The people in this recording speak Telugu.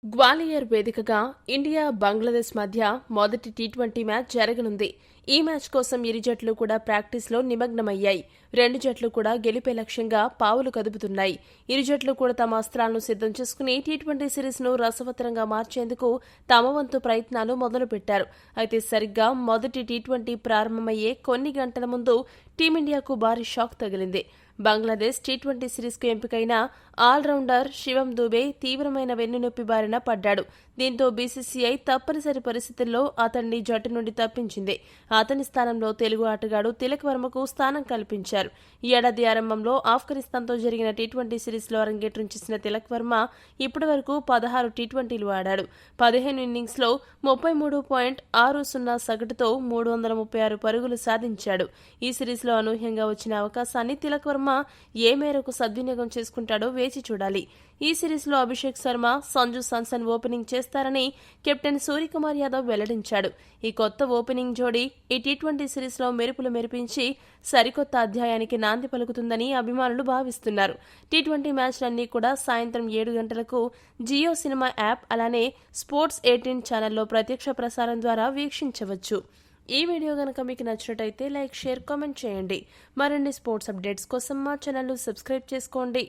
గ్వాలియర్ వేదికగా ఇండియా బంగ్లాదేశ్ మధ్య మొదటి టీ20 మ్యాచ్ జరగనుంది. ఈ మ్యాచ్ కోసం ఇరు జట్లు కూడా ప్రాక్టీస్లో నిమగ్నమయ్యాయి. రెండు జట్లు కూడా గెలిపే లక్ష్యంగా పావులు కదుపుతున్నాయి. ఇరు జట్లు కూడా తమ అస్త్రాలను సిద్ధం చేసుకుని టీ20 సిరీస్ను రసవత్తరంగా మార్చేందుకు తమ వంతు ప్రయత్నాలు మొదలుపెట్టారు. అయితే సరిగ్గా మొదటి టీ20 ప్రారంభమయ్యే కొన్ని గంటల ముందు టీమిండియాకు భారీ షాక్ తగిలింది. బంగ్లాదేశ్ టీ20 సిరీస్కు ఎంపికైన ఆల్రౌండర్ శివం దూబే తీవ్రమైన వెన్నునొప్పి బారిన పడ్డాడు. దీంతో బీసీసీఐ తప్పనిసరి పరిస్థితుల్లో అతన్ని జట్టు నుండి తప్పించింది. అతని స్థానంలో తెలుగు ఆటగాడు తిలక్ వర్మకు స్థానం కల్పించారు. ఈ ఏడాది ఆరంభంలో ఆఫ్ఘనిస్తాన్తో జరిగిన టీ20 సిరీస్లో అరంగేట్రం చేసిన తిలక్ వర్మ ఇప్పటివరకు 16 టీ20లు ఆడాడు. 15 ఇన్నింగ్స్లో 33.60 సగటుతో 336 పరుగులు సాధించాడు. ఈ సిరీస్లో అనూహ్యంగా వచ్చిన అవకాశాన్ని తిలక్ వర్మ ఏ మేరకు సద్వినియోగం చేసుకుంటాడో వేచి చూడాలి. ఈ సిరీస్లో అభిషేక్ శర్మ, సంజు సామ్సన్ ఓపెనింగ్ చేస్తారని కెప్టెన్ సూర్యకుమార్ యాదవ్ వెల్లడించాడు. ఈ కొత్త ఓపెనింగ్ జోడీ ఈ టీ20 సిరీస్లో మెరుపులు మెరిపించి సరికొత్త అధ్యాయానికి నాంది పలుకుతుందని అభిమానులు భావిస్తున్నారు. టీ20 మ్యాచ్లన్నీ కూడా సాయంత్రం 7 గంటలకు జియో సినిమా యాప్ అలానే స్పోర్ట్స్ 18 ఛానల్లో ప్రత్యక్ష ప్రసారం ద్వారా వీక్షించవచ్చు. ఈ వీడియో గనక మీకు నచ్చినట్టయితే లైక్, షేర్, కామెంట్ చేయండి. మరిన్ని స్పోర్ట్స్ అప్డేట్స్ కోసం మా ఛానల్ను సబ్స్క్రైబ్ చేసుకోండి.